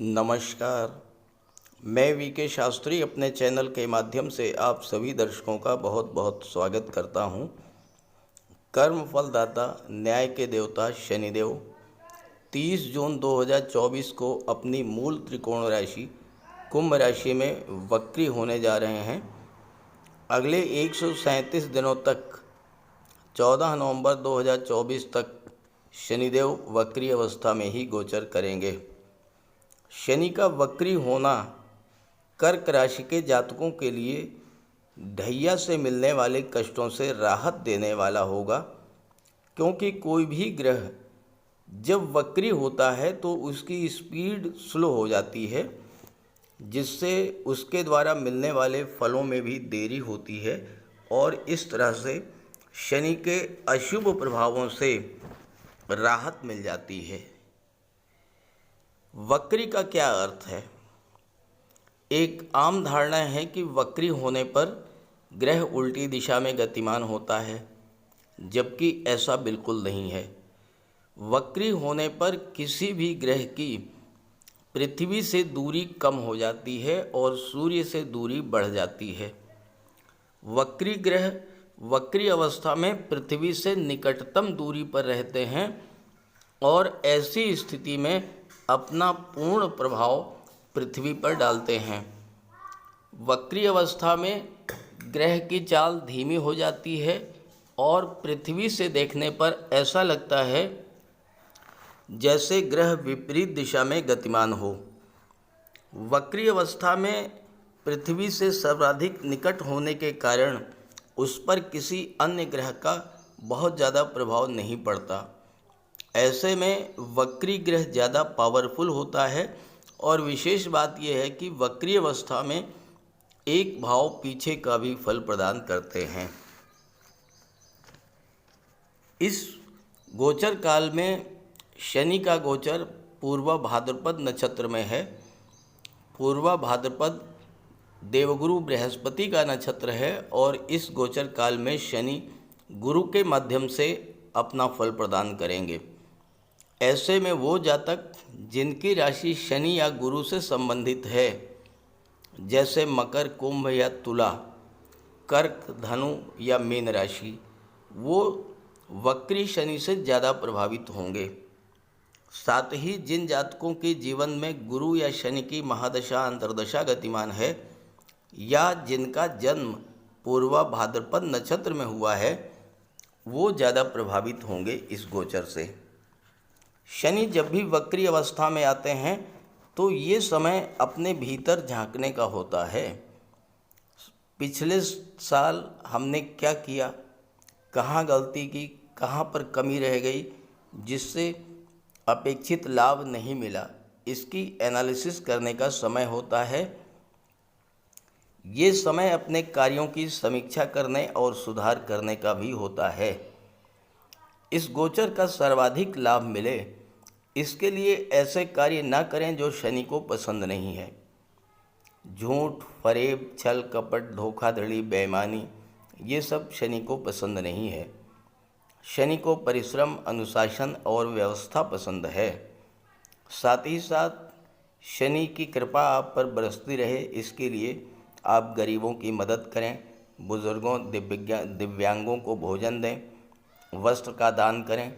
नमस्कार। मैं वीके शास्त्री अपने चैनल के माध्यम से आप सभी दर्शकों का बहुत बहुत स्वागत करता हूं। कर्म फलदाता न्याय के देवता शनिदेव 30 जून 2024 को अपनी मूल त्रिकोण राशि कुंभ राशि में वक्री होने जा रहे हैं। अगले 137 दिनों तक 14 नवंबर 2024 तक शनिदेव वक्री अवस्था में ही गोचर करेंगे। शनि का वक्री होना कर्क राशि के जातकों के लिए ढैया से मिलने वाले कष्टों से राहत देने वाला होगा, क्योंकि कोई भी ग्रह जब वक्री होता है तो उसकी स्पीड स्लो हो जाती है, जिससे उसके द्वारा मिलने वाले फलों में भी देरी होती है और इस तरह से शनि के अशुभ प्रभावों से राहत मिल जाती है। वक्री का क्या अर्थ है? एक आम धारणा है कि वक्री होने पर ग्रह उल्टी दिशा में गतिमान होता है, जबकि ऐसा बिल्कुल नहीं है। वक्री होने पर किसी भी ग्रह की पृथ्वी से दूरी कम हो जाती है और सूर्य से दूरी बढ़ जाती है। वक्री ग्रह वक्री अवस्था में पृथ्वी से निकटतम दूरी पर रहते हैं और ऐसी स्थिति में अपना पूर्ण प्रभाव पृथ्वी पर डालते हैं। वक्री अवस्था में ग्रह की चाल धीमी हो जाती है और पृथ्वी से देखने पर ऐसा लगता है जैसे ग्रह विपरीत दिशा में गतिमान हो। वक्री अवस्था में पृथ्वी से सर्वाधिक निकट होने के कारण उस पर किसी अन्य ग्रह का बहुत ज़्यादा प्रभाव नहीं पड़ता। ऐसे में वक्री ग्रह ज़्यादा पावरफुल होता है और विशेष बात यह है कि वक्री अवस्था में एक भाव पीछे का भी फल प्रदान करते हैं। इस गोचर काल में शनि का गोचर पूर्वा भाद्रपद नक्षत्र में है। पूर्वा भाद्रपद देवगुरु बृहस्पति का नक्षत्र है और इस गोचर काल में शनि गुरु के माध्यम से अपना फल प्रदान करेंगे। ऐसे में वो जातक जिनकी राशि शनि या गुरु से संबंधित है, जैसे मकर, कुंभ या तुला, कर्क, धनु या मीन राशि, वो वक्री शनि से ज़्यादा प्रभावित होंगे। साथ ही जिन जातकों के जीवन में गुरु या शनि की महादशा अंतर्दशा गतिमान है या जिनका जन्म पूर्वा भाद्रपद नक्षत्र में हुआ है, वो ज़्यादा प्रभावित होंगे इस गोचर से। शनि जब भी वक्री अवस्था में आते हैं तो ये समय अपने भीतर झांकने का होता है। पिछले साल हमने क्या किया, कहाँ गलती की, कहाँ पर कमी रह गई जिससे अपेक्षित लाभ नहीं मिला, इसकी एनालिसिस करने का समय होता है। ये समय अपने कार्यों की समीक्षा करने और सुधार करने का भी होता है। इस गोचर का सर्वाधिक लाभ मिले, इसके लिए ऐसे कार्य ना करें जो शनि को पसंद नहीं है। झूठ, फरेब, छल कपट, धोखाधड़ी, बेईमानी, ये सब शनि को पसंद नहीं है। शनि को परिश्रम, अनुशासन और व्यवस्था पसंद है। साथ ही साथ शनि की कृपा आप पर बरसती रहे, इसके लिए आप गरीबों की मदद करें, बुजुर्गों, दिव्यांगों को भोजन दें, वस्त्र का दान करें,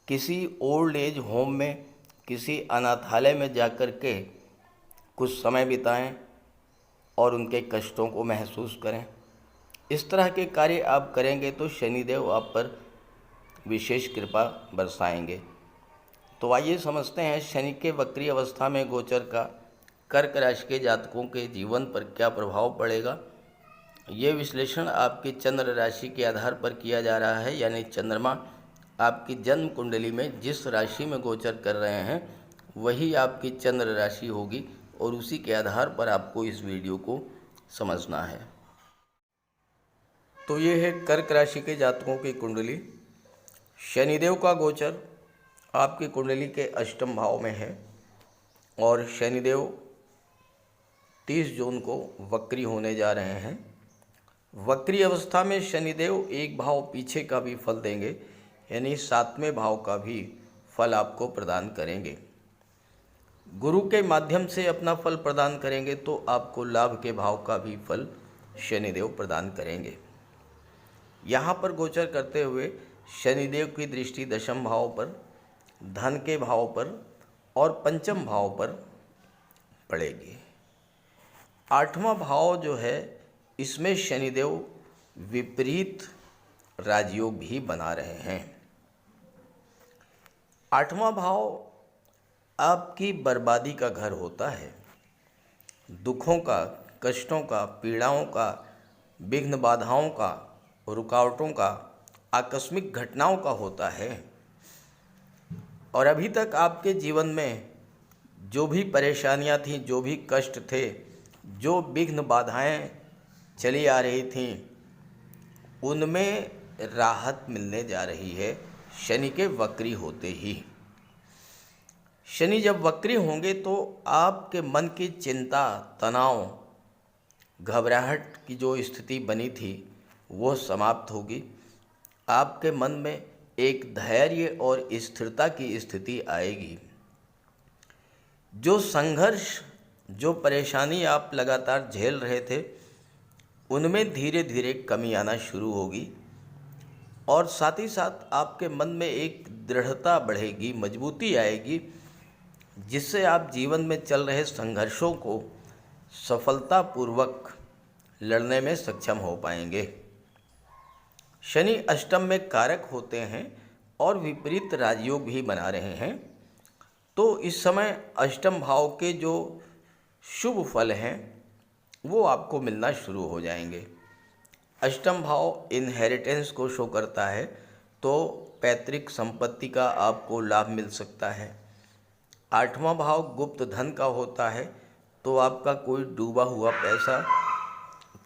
किसी ओल्ड एज होम में, किसी अनाथालय में जाकर के कुछ समय बिताएं और उनके कष्टों को महसूस करें। इस तरह के कार्य आप करेंगे तो शनिदेव आप पर विशेष कृपा बरसाएंगे। तो आइए समझते हैं शनि के वक्री अवस्था में गोचर का कर्क राशि के जातकों के जीवन पर क्या प्रभाव पड़ेगा। ये विश्लेषण आपकी चंद्र राशि के आधार पर किया जा रहा है, यानी चंद्रमा आपकी जन्म कुंडली में जिस राशि में गोचर कर रहे हैं वही आपकी चंद्र राशि होगी और उसी के आधार पर आपको इस वीडियो को समझना है। तो ये है कर्क राशि के जातकों की कुंडली। शनिदेव का गोचर आपकी कुंडली के अष्टम भाव में है और शनिदेव 30 जून को वक्री होने जा रहे हैं। वक्री अवस्था में शनिदेव एक भाव पीछे का भी फल देंगे, यानी 7वें भाव का भी फल आपको प्रदान करेंगे। गुरु के माध्यम से अपना फल प्रदान करेंगे तो आपको लाभ के भाव का भी फल शनिदेव प्रदान करेंगे। यहाँ पर गोचर करते हुए शनिदेव की दृष्टि दशम भाव पर, धन के भाव पर और पंचम भाव पर पड़ेगी। आठवां भाव जो है इसमें शनिदेव विपरीत राजयोग भी बना रहे हैं। आठवां भाव आपकी बर्बादी का घर होता है, दुखों का, कष्टों का, पीड़ाओं का, विघ्न बाधाओं का, रुकावटों का, आकस्मिक घटनाओं का होता है। और अभी तक आपके जीवन में जो भी परेशानियां थीं, जो भी कष्ट थे, जो विघ्न बाधाएं चली आ रही थीं, उनमें राहत मिलने जा रही है शनि के वक्री होते ही। शनि जब वक्री होंगे तो आपके मन की चिंता, तनाव, घबराहट की जो स्थिति बनी थी वो समाप्त होगी। आपके मन में एक धैर्य और स्थिरता की स्थिति आएगी। जो संघर्ष, जो परेशानी आप लगातार झेल रहे थे, उनमें धीरे धीरे कमी आना शुरू होगी और साथ ही साथ आपके मन में एक दृढ़ता बढ़ेगी, मजबूती आएगी, जिससे आप जीवन में चल रहे संघर्षों को सफलतापूर्वक लड़ने में सक्षम हो पाएंगे। शनि अष्टम में कारक होते हैं और विपरीत राजयोग भी बना रहे हैं, तो इस समय अष्टम भाव के जो शुभ फल हैं वो आपको मिलना शुरू हो जाएंगे। अष्टम भाव इनहेरिटेंस को शो करता है, तो पैतृक संपत्ति का आपको लाभ मिल सकता है। आठवां भाव गुप्त धन का होता है, तो आपका कोई डूबा हुआ पैसा,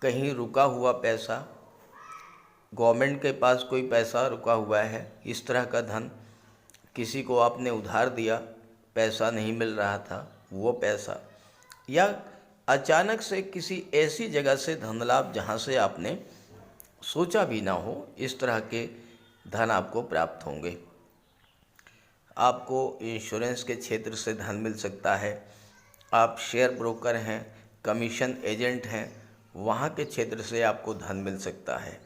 कहीं रुका हुआ पैसा, गवर्नमेंट के पास कोई पैसा रुका हुआ है, इस तरह का धन, किसी को आपने उधार दिया, पैसा नहीं मिल रहा था, वो पैसा, या अचानक से किसी ऐसी जगह से धन लाभ जहाँ से आपने सोचा भी ना हो, इस तरह के धन आपको प्राप्त होंगे। आपको इंश्योरेंस के क्षेत्र से धन मिल सकता है। आप शेयर ब्रोकर हैं, कमीशन एजेंट हैं, वहाँ के क्षेत्र से आपको धन मिल सकता है।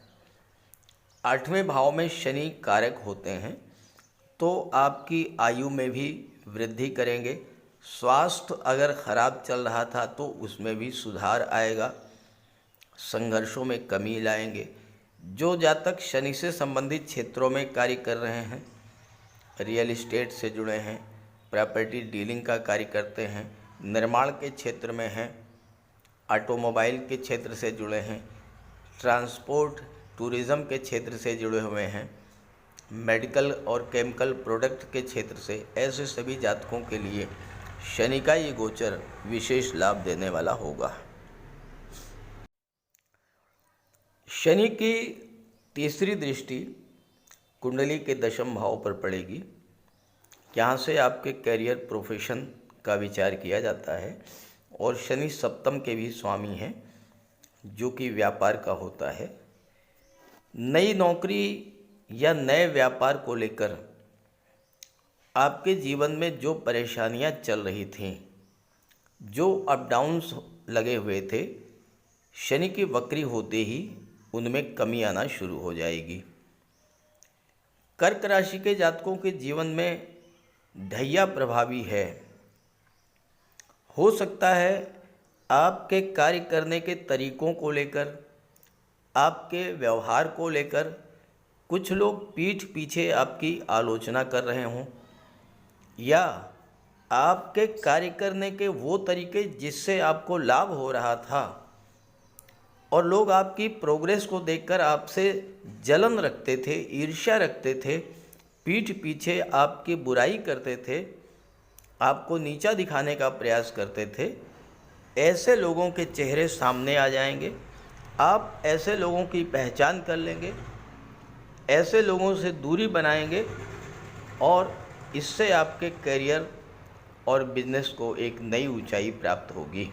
आठवें भाव में शनि कारक होते हैं, तो आपकी आयु में भी वृद्धि करेंगे। स्वास्थ्य अगर खराब चल रहा था तो उसमें भी सुधार आएगा, संघर्षों में कमी लाएंगे। जो जातक शनि से संबंधित क्षेत्रों में कार्य कर रहे हैं, रियल एस्टेट से जुड़े हैं, प्रॉपर्टी डीलिंग का कार्य करते हैं, निर्माण के क्षेत्र में हैं, ऑटोमोबाइल के क्षेत्र से जुड़े हैं, ट्रांसपोर्ट टूरिज़्म के क्षेत्र से जुड़े हुए हैं, मेडिकल और केमिकल प्रोडक्ट के क्षेत्र से, ऐसे सभी जातकों के लिए शनि का ये गोचर विशेष लाभ देने वाला होगा। शनि की तीसरी दृष्टि कुंडली के दशम भाव पर पड़ेगी। यहाँ से आपके करियर, प्रोफेशन का विचार किया जाता है और शनि सप्तम के भी स्वामी हैं, जो कि व्यापार का होता है। नई नौकरी या नए व्यापार को लेकर आपके जीवन में जो परेशानियां चल रही थीं, जो अप डाउन्स लगे हुए थे, शनि की वक्री होते ही उनमें कमी आना शुरू हो जाएगी। कर्क राशि के जातकों के जीवन में ढैया प्रभावी है। हो सकता है आपके कार्य करने के तरीकों को लेकर, आपके व्यवहार को लेकर कुछ लोग पीठ पीछे आपकी आलोचना कर रहे हों, या आपके कार्य करने के वो तरीके जिससे आपको लाभ हो रहा था और लोग आपकी प्रोग्रेस को देखकर आपसे जलन रखते थे, ईर्ष्या रखते थे, पीठ पीछे आपकी बुराई करते थे, आपको नीचा दिखाने का प्रयास करते थे, ऐसे लोगों के चेहरे सामने आ जाएंगे। आप ऐसे लोगों की पहचान कर लेंगे, ऐसे लोगों से दूरी बनाएंगे और इससे आपके करियर और बिजनेस को एक नई ऊंचाई प्राप्त होगी।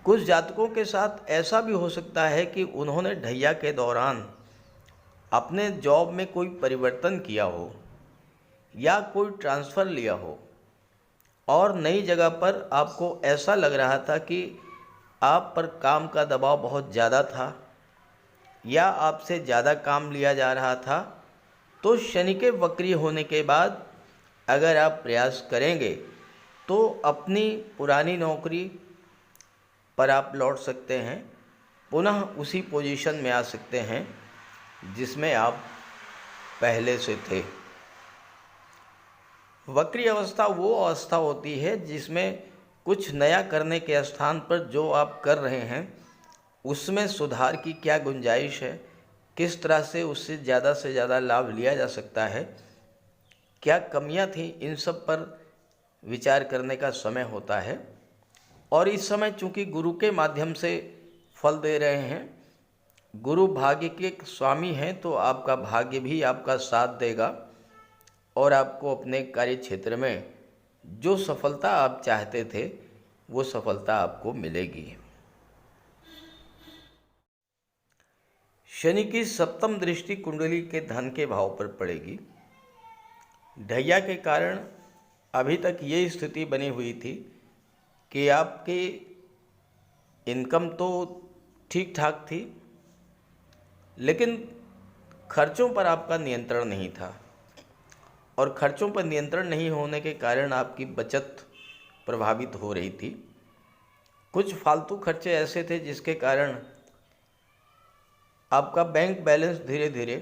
कुछ जातकों के साथ ऐसा भी हो सकता है कि उन्होंने ढैया के दौरान अपने जॉब में कोई परिवर्तन किया हो, या कोई ट्रांसफ़र लिया हो और नई जगह पर आपको ऐसा लग रहा था कि आप पर काम का दबाव बहुत ज़्यादा था या आपसे ज़्यादा काम लिया जा रहा था, तो शनि के वक्री होने के बाद अगर आप प्रयास करेंगे तो अपनी पुरानी नौकरी पर आप लौट सकते हैं, पुनः उसी पोजीशन में आ सकते हैं जिसमें आप पहले से थे। वक्री अवस्था वो अवस्था होती है जिसमें कुछ नया करने के स्थान पर जो आप कर रहे हैं उसमें सुधार की क्या गुंजाइश है, किस तरह से उससे ज़्यादा लाभ लिया जा सकता है, क्या कमियां थी, इन सब पर विचार करने का समय होता है। और इस समय चूंकि गुरु के माध्यम से फल दे रहे हैं, गुरु भाग्य के स्वामी हैं, तो आपका भाग्य भी आपका साथ देगा और आपको अपने कार्य क्षेत्र में जो सफलता आप चाहते थे वो सफलता आपको मिलेगी। शनि की सप्तम दृष्टि कुंडली के धन के भाव पर पड़ेगी। ढैया के कारण अभी तक ये स्थिति बनी हुई थी कि आपकी इनकम तो ठीक ठाक थी, लेकिन खर्चों पर आपका नियंत्रण नहीं था और खर्चों पर नियंत्रण नहीं होने के कारण आपकी बचत प्रभावित हो रही थी। कुछ फालतू खर्चे ऐसे थे जिसके कारण आपका बैंक बैलेंस धीरे धीरे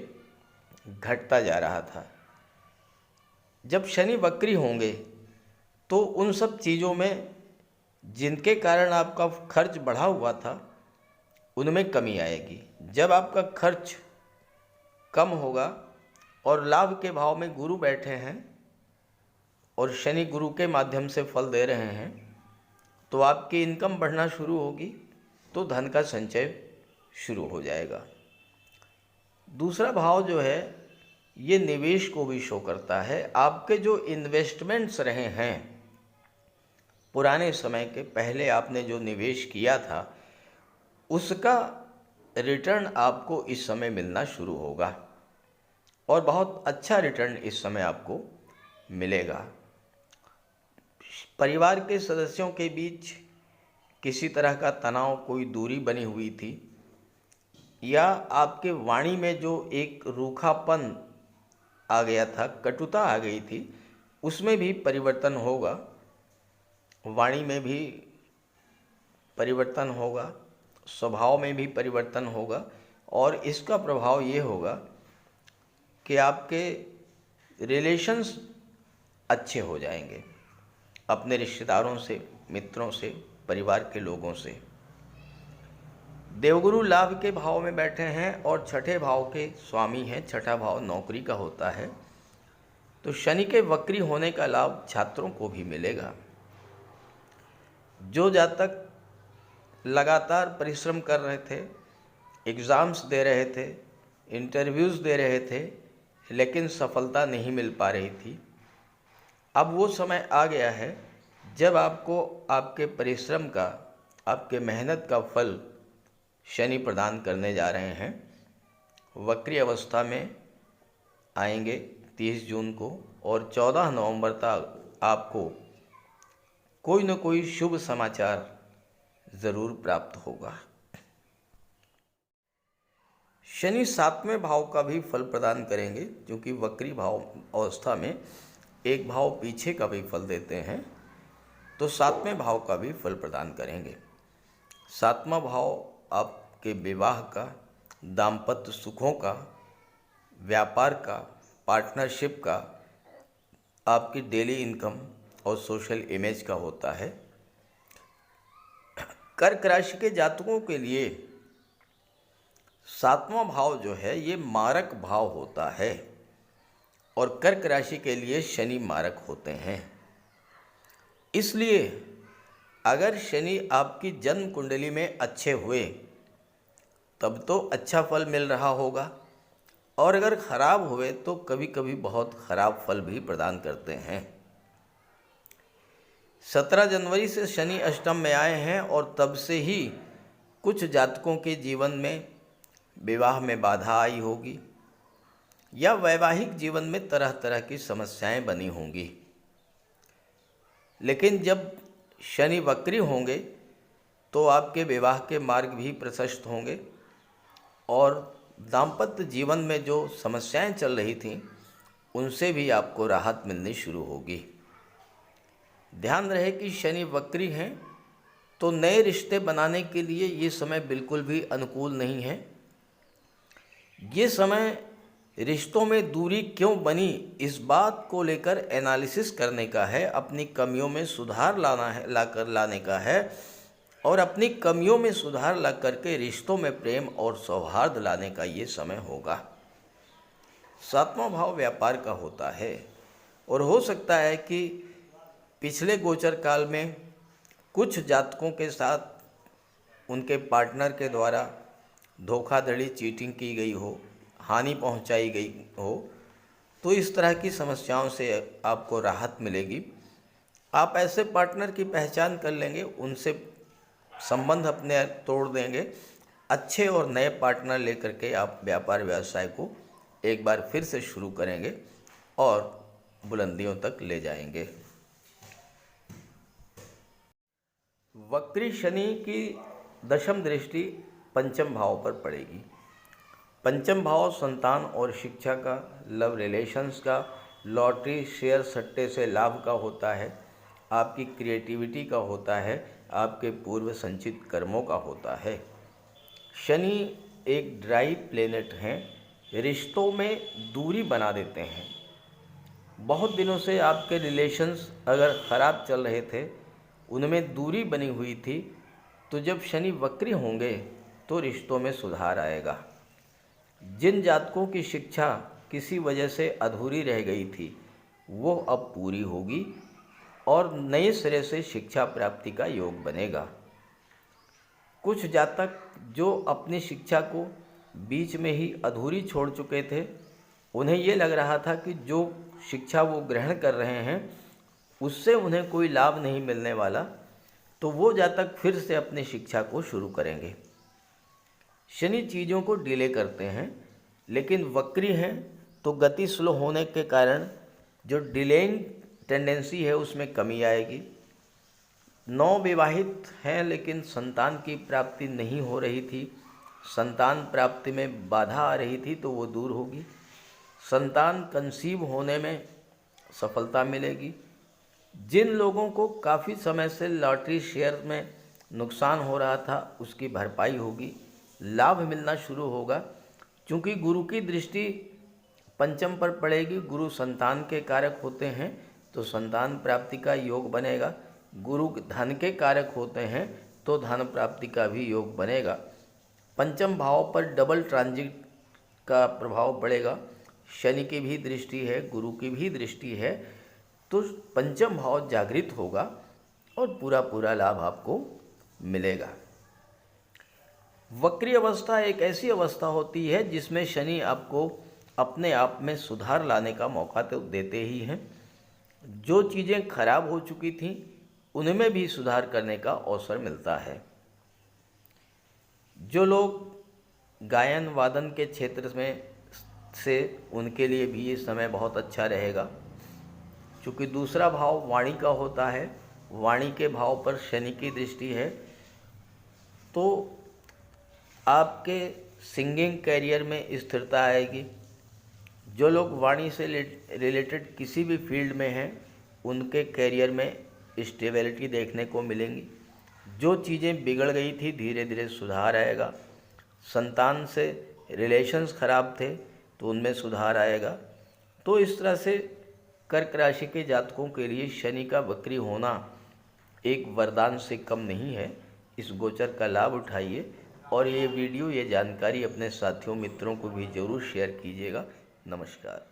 घटता जा रहा था। जब शनि वक्री होंगे तो उन सब चीज़ों में जिनके कारण आपका खर्च बढ़ा हुआ था उनमें कमी आएगी। जब आपका खर्च कम होगा और लाभ के भाव में गुरु बैठे हैं और शनि गुरु के माध्यम से फल दे रहे हैं, तो आपकी इनकम बढ़ना शुरू होगी, तो धन का संचय शुरू हो जाएगा। दूसरा भाव जो है ये निवेश को भी शो करता है। आपके जो इन्वेस्टमेंट्स रहे हैं, पुराने समय के पहले आपने जो निवेश किया था उसका रिटर्न आपको इस समय मिलना शुरू होगा और बहुत अच्छा रिटर्न इस समय आपको मिलेगा। परिवार के सदस्यों के बीच किसी तरह का तनाव, कोई दूरी बनी हुई थी या आपके वाणी में जो एक रूखापन आ गया था, कटुता आ गई थी, उसमें भी परिवर्तन होगा। वाणी में भी परिवर्तन होगा, स्वभाव में भी परिवर्तन होगा और इसका प्रभाव ये होगा कि आपके रिलेशंस अच्छे हो जाएंगे अपने रिश्तेदारों से, मित्रों से, परिवार के लोगों से। देवगुरु लाभ के भाव में बैठे हैं और छठे भाव के स्वामी हैं। छठा भाव नौकरी का होता है, तो शनि के वक्री होने का लाभ छात्रों को भी मिलेगा। जो जातक लगातार परिश्रम कर रहे थे, एग्ज़ाम्स दे रहे थे, इंटरव्यूज़ दे रहे थे, लेकिन सफलता नहीं मिल पा रही थी, अब वो समय आ गया है जब आपको आपके परिश्रम का, आपके मेहनत का फल शनि प्रदान करने जा रहे हैं। वक्री अवस्था में आएंगे 30 जून को और 14 नवंबर तक आपको कोई न कोई शुभ समाचार ज़रूर प्राप्त होगा। शनि 7वें भाव का भी फल प्रदान करेंगे, क्योंकि वक्री भाव अवस्था में एक भाव पीछे का भी फल देते हैं, तो 7वें भाव का भी फल प्रदान करेंगे। 7वां भाव आपके विवाह का, दाम्पत्य सुखों का, व्यापार का, पार्टनरशिप का, आपकी डेली इनकम और सोशल इमेज का होता है। कर्क राशि के जातकों के लिए 7वां भाव जो है ये मारक भाव होता है और कर्क राशि के लिए शनि मारक होते हैं। इसलिए अगर शनि आपकी जन्म कुंडली में अच्छे हुए तब तो अच्छा फल मिल रहा होगा, और अगर खराब हुए तो कभी कभी बहुत खराब फल भी प्रदान करते हैं। 17 जनवरी से शनि अष्टम में आए हैं और तब से ही कुछ जातकों के जीवन में विवाह में बाधा आई होगी, या वैवाहिक जीवन में तरह तरह की समस्याएं बनी होंगी। लेकिन जब शनि वक्री होंगे तो आपके विवाह के मार्ग भी प्रशस्त होंगे और दाम्पत्य जीवन में जो समस्याएं चल रही थीं उनसे भी आपको राहत मिलनी शुरू होगी। ध्यान रहे कि शनि वक्री हैं तो नए रिश्ते बनाने के लिए ये समय बिल्कुल भी अनुकूल नहीं है। ये समय रिश्तों में दूरी क्यों बनी इस बात को लेकर एनालिसिस करने का है, अपनी कमियों में सुधार लाने का है और अपनी कमियों में सुधार ला करके रिश्तों में प्रेम और सौहार्द लाने का ये समय होगा। 7वां भाव व्यापार का होता है और हो सकता है कि पिछले गोचर काल में कुछ जातकों के साथ उनके पार्टनर के द्वारा धोखाधड़ी, चीटिंग की गई हो, हानि पहुंचाई गई हो, तो इस तरह की समस्याओं से आपको राहत मिलेगी। आप ऐसे पार्टनर की पहचान कर लेंगे, उनसे संबंध अपने तोड़ देंगे, अच्छे और नए पार्टनर लेकर के आप व्यापार व्यवसाय को एक बार फिर से शुरू करेंगे और बुलंदियों तक ले जाएंगे। वक्री शनि की दशम दृष्टि पंचम भाव पर पड़ेगी। पंचम भाव संतान और शिक्षा का, लव रिलेशंस का, लॉटरी, शेयर, सट्टे से लाभ का होता है, आपकी क्रिएटिविटी का होता है, आपके पूर्व संचित कर्मों का होता है। शनि एक ड्राई प्लेनेट हैं, रिश्तों में दूरी बना देते हैं। बहुत दिनों से आपके रिलेशंस अगर ख़राब चल रहे थे, उनमें दूरी बनी हुई थी, तो जब शनि वक्री होंगे तो रिश्तों में सुधार आएगा। जिन जातकों की शिक्षा किसी वजह से अधूरी रह गई थी वो अब पूरी होगी और नए सिरे से शिक्षा प्राप्ति का योग बनेगा। कुछ जातक जो अपनी शिक्षा को बीच में ही अधूरी छोड़ चुके थे, उन्हें ये लग रहा था कि जो शिक्षा वो ग्रहण कर रहे हैं उससे उन्हें कोई लाभ नहीं मिलने वाला, तो वो जातक फिर से अपनी शिक्षा को शुरू करेंगे। शनि चीज़ों को डिले करते हैं, लेकिन वक्री हैं तो गति स्लो होने के कारण जो डिलेइंग टेंडेंसी है उसमें कमी आएगी। नवविवाहित हैं लेकिन संतान की प्राप्ति नहीं हो रही थी, संतान प्राप्ति में बाधा आ रही थी तो वो दूर होगी। संतान कंसीव होने में सफलता मिलेगी। जिन लोगों को काफ़ी समय से लॉटरी, शेयर में नुकसान हो रहा था उसकी भरपाई होगी, लाभ मिलना शुरू होगा। क्योंकि गुरु की दृष्टि पंचम पर पड़ेगी, गुरु संतान के कारक होते हैं तो संतान प्राप्ति का योग बनेगा। गुरु धन के कारक होते हैं तो धन प्राप्ति का भी योग बनेगा। पंचम भाव पर डबल ट्रांजिट का प्रभाव पड़ेगा, शनि की भी दृष्टि है, गुरु की भी दृष्टि है, तो पंचम भाव जागृत होगा और पूरा लाभ आपको मिलेगा। वक्री अवस्था एक ऐसी अवस्था होती है जिसमें शनि आपको अपने आप में सुधार लाने का मौका तो देते ही हैं। जो चीज़ें खराब हो चुकी थीं उनमें भी सुधार करने का अवसर मिलता है। जो लोग गायन वादन के क्षेत्र में से, उनके लिए भी ये समय बहुत अच्छा रहेगा। क्योंकि दूसरा भाव वाणी का होता है, वाणी के भाव पर शनि की दृष्टि है, तो आपके सिंगिंग कैरियर में स्थिरता आएगी। जो लोग वाणी से रिलेटेड किसी भी फील्ड में हैं उनके कैरियर में स्टेबिलिटी देखने को मिलेंगी। जो चीज़ें बिगड़ गई थी धीरे धीरे सुधार आएगा। संतान से रिलेशंस खराब थे तो उनमें सुधार आएगा। तो इस तरह से कर्क राशि के जातकों के लिए शनि का वक्री होना एक वरदान से कम नहीं है। इस गोचर का लाभ उठाइए और ये वीडियो, ये जानकारी अपने साथियों मित्रों को भी ज़रूर शेयर कीजिएगा। नमस्कार।